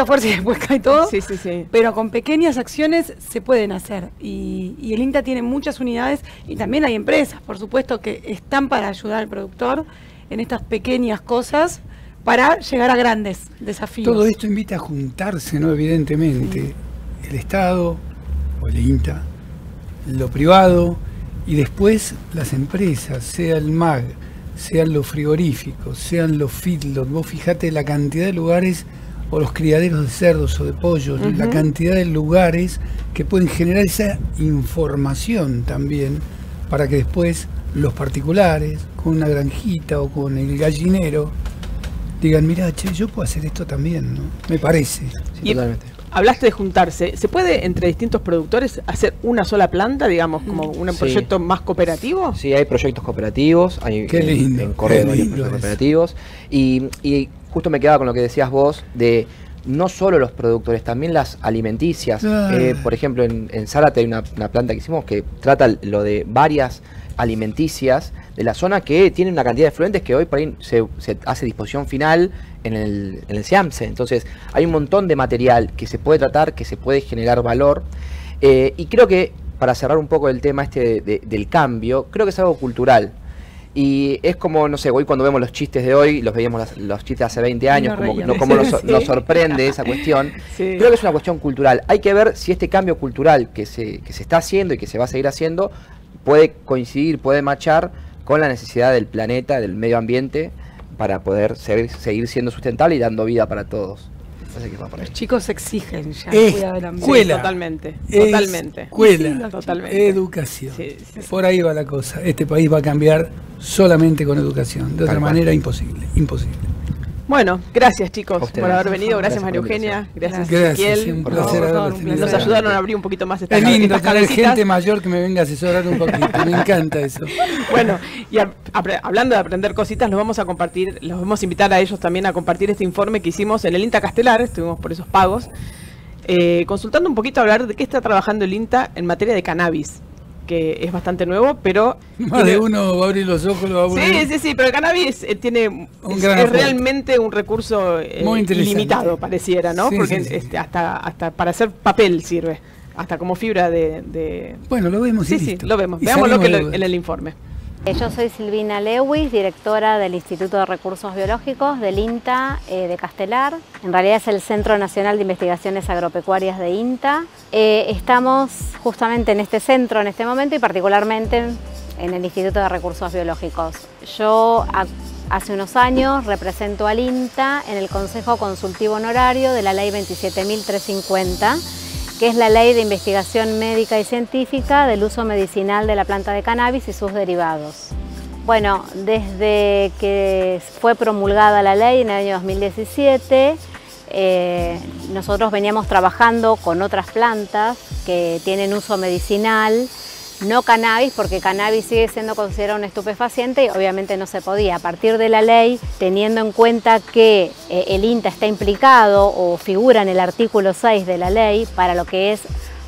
fuerza y después cae todo. Sí, sí, sí. Pero con pequeñas acciones se pueden hacer. Y el INTA tiene muchas unidades y también hay empresas, por supuesto, que están para ayudar al productor en estas pequeñas cosas para llegar a grandes desafíos. Todo esto invita a juntarse, ¿no? Evidentemente, el Estado o el INTA, lo privado y después las empresas, sea el MAG, sean los frigoríficos, sean los feedlots. Vos fijate la cantidad de lugares, o los criaderos de cerdos o de pollos, la cantidad de lugares que pueden generar esa información también para que después los particulares, con una granjita o con el gallinero, digan, mirá, che, yo puedo hacer esto también, ¿no? Me parece. Sí, totalmente. hablaste de juntarse. ¿Se puede entre distintos productores hacer una sola planta, digamos, como un proyecto más cooperativo? Sí, hay proyectos cooperativos, hay Qué lindo, en Córdoba qué varios lindo proyectos eso. cooperativos. Y justo me quedaba con lo que decías vos de no solo los productores, también las alimenticias. Por ejemplo, en Zárate hay una planta que hicimos que trata lo de varias alimenticias de la zona que tienen una cantidad de efluentes que hoy por ahí se hace disposición final en el SEAMSE. Entonces hay un montón de material que se puede tratar, que se puede generar valor. Y creo que, para cerrar un poco el tema del cambio, creo que es algo cultural. Y es como, no sé, hoy cuando vemos los chistes de hoy, los veíamos los chistes de hace 20 años, como nos sorprende esa cuestión. Sí. Creo que es una cuestión cultural. Hay que ver si este cambio cultural que se está haciendo y que se va a seguir haciendo puede coincidir, puede machar con la necesidad del planeta, del medio ambiente, para poder seguir siendo sustentable y dando vida para todos. Así que va por ahí. Los chicos exigen ya Es cuidado del ambiente. escuela. Totalmente, Es totalmente. Escuela, Totalmente. educación. Sí, sí. Por ahí va la cosa. Este país va a cambiar solamente con educación. De otra Tal cual. manera, imposible. Imposible. Bueno, gracias chicos A ustedes. por haber venido. Gracias, Gracias María por la Eugenia. Gracias, Gracias, Ezequiel. un Por placer favor, haberlos un tenido. Nos placer. ayudaron a abrir un poquito más estas Es lindo estas tener cabecitas. gente mayor que me venga a asesorar un poquito. Me encanta eso. Bueno, y hablando de aprender cositas, los vamos a invitar a ellos también a compartir este informe que hicimos en el INTA Castelar, estuvimos por esos pagos, consultando un poquito a hablar de qué está trabajando el INTA en materia de cannabis, que es bastante nuevo, pero... Más de uno va a abrir los ojos, lo va a abrir. Sí, pero el cannabis tiene Un gran es aporte. realmente un recurso Muy interesante. ilimitado, pareciera, ¿no? Sí, Porque sí, sí. hasta para hacer papel sirve, hasta como fibra de... Bueno, lo vemos y Sí, listo. lo vemos. Y Veámoslo salimos de- en el informe. Yo soy Silvina Lewis, directora del Instituto de Recursos Biológicos del INTA de Castelar. En realidad es el Centro Nacional de Investigaciones Agropecuarias de INTA. Estamos justamente en este centro en este momento y particularmente en el Instituto de Recursos Biológicos. Yo hace unos años represento al INTA en el Consejo Consultivo Honorario de la Ley 27.350, que es la Ley de Investigación Médica y Científica del uso medicinal de la planta de cannabis y sus derivados. Bueno, desde que fue promulgada la ley en el año 2017, nosotros veníamos trabajando con otras plantas que tienen uso medicinal, no cannabis, porque cannabis sigue siendo considerado un estupefaciente y obviamente no se podía. A partir de la ley, teniendo en cuenta que el INTA está implicado o figura en el artículo 6 de la ley para lo que es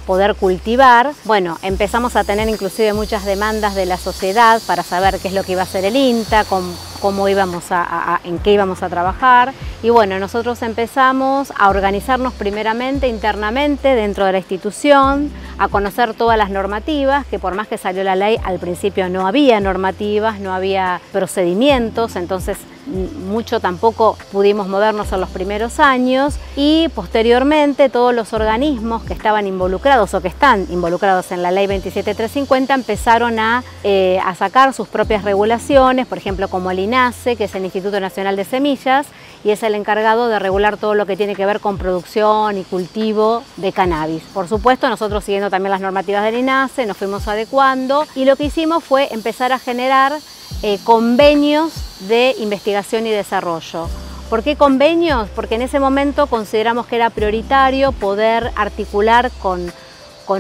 poder cultivar, bueno, empezamos a tener inclusive muchas demandas de la sociedad para saber qué es lo que iba a hacer el INTA, cómo íbamos en qué íbamos a trabajar. Y bueno, nosotros empezamos a organizarnos primeramente internamente dentro de la institución, a conocer todas las normativas, que por más que salió la ley, al principio no había normativas, no había procedimientos, entonces mucho tampoco pudimos movernos en los primeros años, y posteriormente todos los organismos que estaban involucrados o que están involucrados en la ley 27.350 empezaron a sacar sus propias regulaciones, por ejemplo como el INASE, que es el Instituto Nacional de Semillas, y es el encargado de regular todo lo que tiene que ver con producción y cultivo de cannabis. Por supuesto, nosotros siguiendo también las normativas del INASE, nos fuimos adecuando y lo que hicimos fue empezar a generar convenios de investigación y desarrollo. ¿Por qué convenios? Porque en ese momento consideramos que era prioritario poder articular con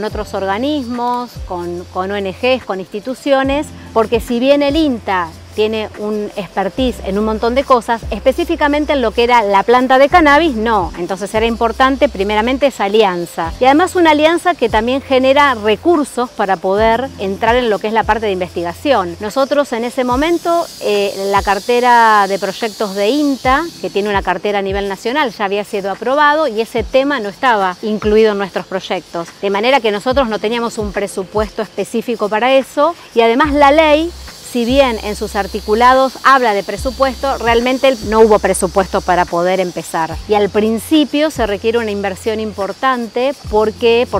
otros organismos, con ONGs, con instituciones, porque si bien el INTA tiene un expertise en un montón de cosas, específicamente en lo que era la planta de cannabis, no. Entonces era importante primeramente esa alianza. Y además una alianza que también genera recursos para poder entrar en lo que es la parte de investigación. Nosotros en ese momento, la cartera de proyectos de INTA, que tiene una cartera a nivel nacional, ya había sido aprobado y ese tema no estaba incluido en nuestros proyectos. De manera que nosotros no teníamos un presupuesto específico para eso y además la ley, si bien en sus articulados habla de presupuesto, realmente no hubo presupuesto para poder empezar. Y al principio se requiere una inversión importante por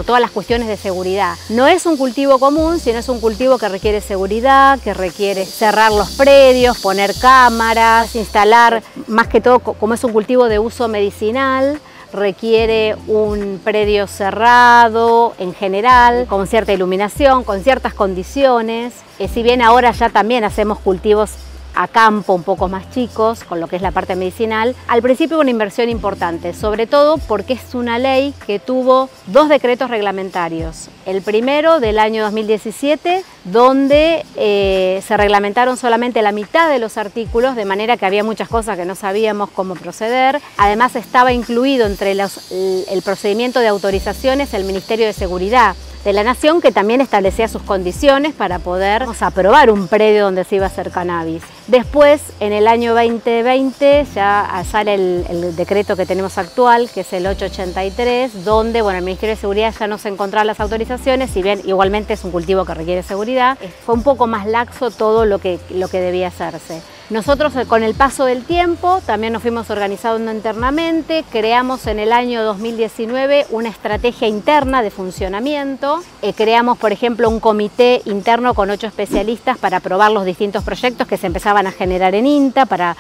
todas las cuestiones de seguridad. No es un cultivo común, sino es un cultivo que requiere seguridad, que requiere cerrar los predios, poner cámaras, instalar, más que todo como es un cultivo de uso medicinal, requiere un predio cerrado en general, con cierta iluminación, con ciertas condiciones. Si bien ahora ya también hacemos cultivos a campo un poco más chicos, con lo que es la parte medicinal. Al principio una inversión importante, sobre todo porque es una ley que tuvo 2 decretos reglamentarios. El primero del año 2017, donde se reglamentaron solamente la mitad de los artículos, de manera que había muchas cosas que no sabíamos cómo proceder. Además estaba incluido entre el procedimiento de autorizaciones el Ministerio de Seguridad de la Nación, que también establecía sus condiciones para poder aprobar un predio donde se iba a hacer cannabis. Después, en el año 2020, ya sale el decreto que tenemos actual, que es el 883, donde el Ministerio de Seguridad ya no se encontraban las autorizaciones, si bien igualmente es un cultivo que requiere seguridad. Fue un poco más laxo todo lo que debía hacerse. Nosotros, con el paso del tiempo, también nos fuimos organizando internamente, creamos en el año 2019 una estrategia interna de funcionamiento, creamos, por ejemplo, un comité interno con 8 especialistas para aprobar los distintos proyectos que se empezaban a generar en INTA, para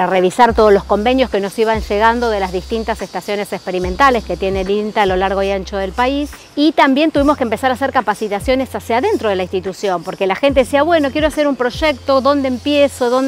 revisar todos los convenios que nos iban llegando de las distintas estaciones experimentales que tiene el INTA a lo largo y ancho del país. Y también tuvimos que empezar a hacer capacitaciones hacia adentro de la institución, porque la gente decía, bueno, quiero hacer un proyecto, ¿dónde empiezo?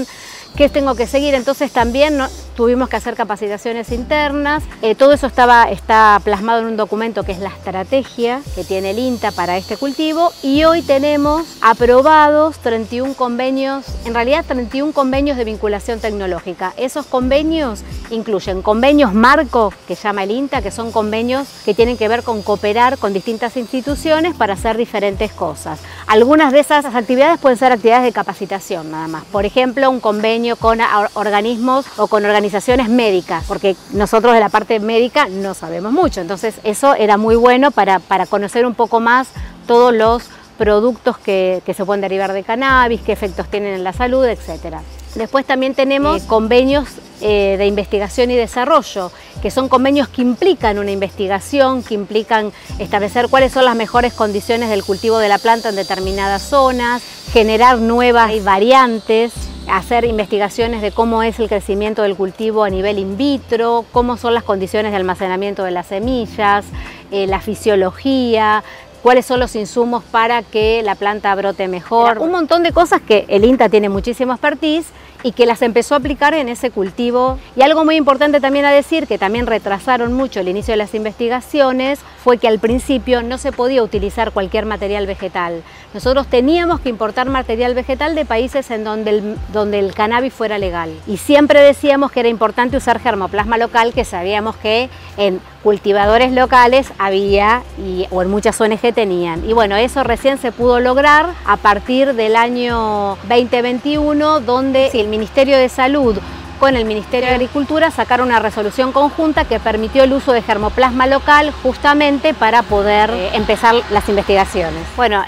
¿Qué tengo que seguir? Entonces también tuvimos que hacer capacitaciones internas. Todo eso está plasmado en un documento que es la estrategia que tiene el INTA para este cultivo, y hoy tenemos aprobados 31 convenios, en realidad 31 convenios de vinculación tecnológica. Esos convenios incluyen convenios marco, que llama el INTA, que son convenios que tienen que ver con cooperar con distintas instituciones para hacer diferentes cosas. Algunas de esas actividades pueden ser actividades de capacitación nada más. Por ejemplo, un convenio con organismos o con organizaciones médicas, porque nosotros de la parte médica no sabemos mucho, entonces eso era muy bueno para conocer un poco más todos los productos que se pueden derivar de cannabis, qué efectos tienen en la salud, etc. Después también tenemos convenios de investigación y desarrollo, que son convenios que implican una investigación, que implican establecer cuáles son las mejores condiciones del cultivo de la planta en determinadas zonas, generar nuevas variantes, hacer investigaciones de cómo es el crecimiento del cultivo a nivel in vitro, cómo son las condiciones de almacenamiento de las semillas, la fisiología, cuáles son los insumos para que la planta brote mejor. Un montón de cosas que el INTA tiene muchísima expertise y que las empezó a aplicar en ese cultivo. Y algo muy importante también a decir, que también retrasaron mucho el inicio de las investigaciones, fue que al principio no se podía utilizar cualquier material vegetal. Nosotros teníamos que importar material vegetal de países en donde el cannabis fuera legal. Y siempre decíamos que era importante usar germoplasma local, que sabíamos que en cultivadores locales había o en muchas ONG tenían. Y bueno, eso recién se pudo lograr a partir del año 2021, donde el Ministerio de Salud con el Ministerio de Agricultura sacaron una resolución conjunta que permitió el uso de germoplasma local justamente para poder empezar las investigaciones. Bueno,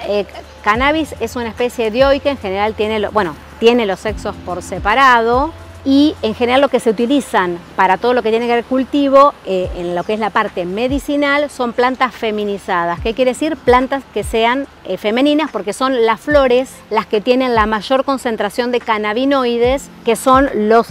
cannabis es una especie dioica, en general tiene los sexos por separado, y en general lo que se utilizan para todo lo que tiene que ver cultivo, en lo que es la parte medicinal, son plantas feminizadas. ¿Qué quiere decir? Plantas que sean femeninas, porque son las flores las que tienen la mayor concentración de cannabinoides, que son los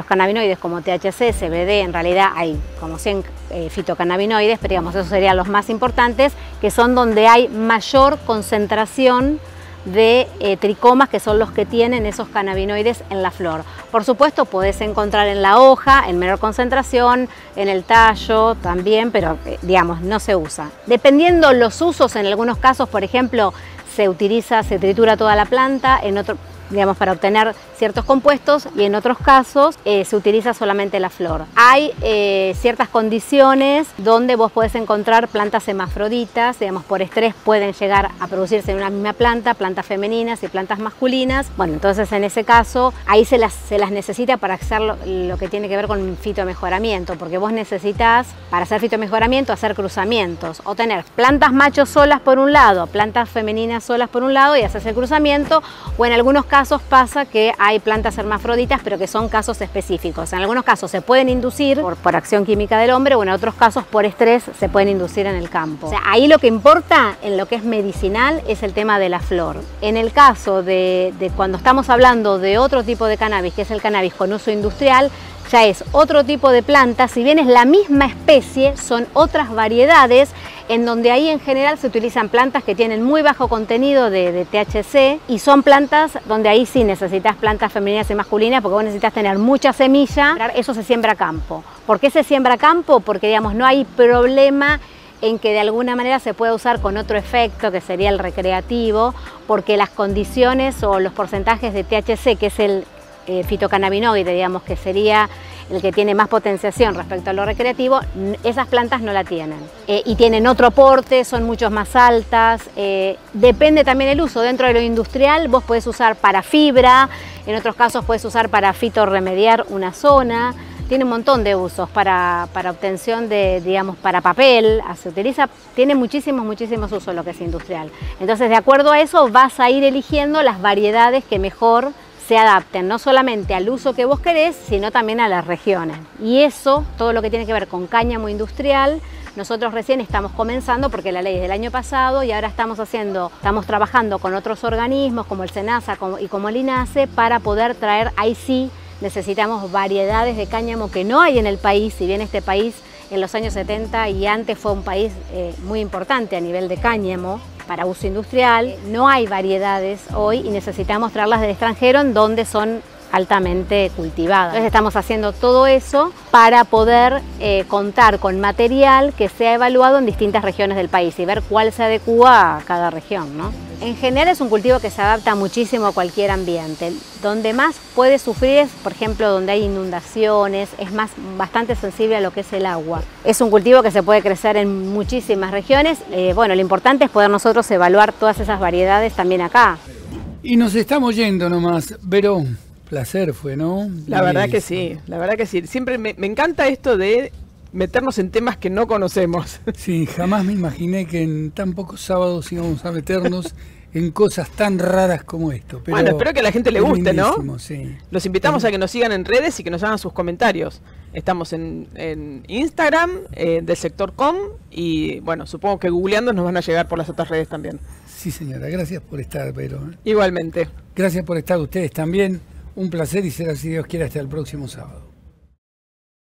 cannabinoides como THC, CBD, en realidad hay como 100 fitocannabinoides, pero digamos, esos serían los más importantes, que son donde hay mayor concentración de tricomas, que son los que tienen esos cannabinoides en la flor. Por supuesto, podés encontrar en la hoja en menor concentración, en el tallo también, pero digamos, no se usa. Dependiendo los usos, en algunos casos, por ejemplo, se tritura toda la planta, digamos, para obtener ciertos compuestos, y en otros casos se utiliza solamente la flor. Hay ciertas condiciones donde vos podés encontrar plantas hermafroditas, digamos, por estrés pueden llegar a producirse en una misma planta, plantas femeninas y plantas masculinas. Bueno, entonces en ese caso ahí se las necesita para hacer lo que tiene que ver con fitomejoramiento, porque vos necesitas, para hacer fitomejoramiento, hacer cruzamientos, o tener plantas machos solas por un lado, plantas femeninas solas por un lado, y haces el cruzamiento, o en algunos casos pasa que hay plantas hermafroditas, pero que son casos específicos. En algunos casos se pueden inducir por acción química del hombre, o en otros casos por estrés se pueden inducir en el campo. O sea, ahí lo que importa en lo que es medicinal es el tema de la flor. En el caso de cuando estamos hablando de otro tipo de cannabis, que es el cannabis con uso industrial, ya es otro tipo de planta. Si bien es la misma especie, son otras variedades en donde ahí en general se utilizan plantas que tienen muy bajo contenido de THC y son plantas donde ahí sí necesitas plantas femeninas y masculinas porque vos necesitas tener mucha semilla, eso se siembra a campo. ¿Por qué se siembra a campo? Porque digamos no hay problema en que de alguna manera se pueda usar con otro efecto que sería el recreativo, porque las condiciones o los porcentajes de THC, que es el fitocannabinoide, digamos, que sería el que tiene más potenciación respecto a lo recreativo, esas plantas no la tienen. Y tienen otro aporte, son mucho más altas, depende también el uso. Dentro de lo industrial vos podés usar para fibra, en otros casos podés usar para fitorremediar una zona, tiene un montón de usos para obtención de, digamos, para papel, se utiliza, tiene muchísimos usos lo que es industrial. Entonces, de acuerdo a eso, vas a ir eligiendo las variedades que mejor se adapten, no solamente al uso que vos querés, sino también a las regiones. Y eso, todo lo que tiene que ver con cáñamo industrial, nosotros recién estamos comenzando porque la ley es del año pasado y ahora estamos trabajando con otros organismos como el SENASA y como el INASE para poder traer, ahí sí, necesitamos variedades de cáñamo que no hay en el país, si bien este país en los años 70 y antes fue un país muy importante a nivel de cáñamo para uso industrial, no hay variedades hoy y necesitamos traerlas del extranjero en donde son altamente cultivadas. Entonces estamos haciendo todo eso para poder contar con material que sea evaluado en distintas regiones del país y ver cuál se adecua a cada región, ¿no? En general es un cultivo que se adapta muchísimo a cualquier ambiente. Donde más puede sufrir es, por ejemplo, donde hay inundaciones, es bastante sensible a lo que es el agua. Es un cultivo que se puede crecer en muchísimas regiones. Bueno, lo importante es poder nosotros evaluar todas esas variedades también acá. Y nos estamos yendo nomás, Vero. Placer fue, ¿no? La verdad que sí, la verdad que sí. Siempre me encanta esto de meternos en temas que no conocemos. Sí, jamás me imaginé que en tan pocos sábados íbamos a meternos en cosas tan raras como esto. Pero bueno, espero que a la gente le guste, ¿no? Sí. Los invitamos a que nos sigan en redes y que nos hagan sus comentarios. Estamos en Instagram, del sector com, y bueno, supongo que googleando nos van a llegar por las otras redes también. Sí, señora, gracias por estar, Vero. Igualmente. Gracias por estar ustedes también. Un placer y será, si Dios quiere, hasta el próximo sábado.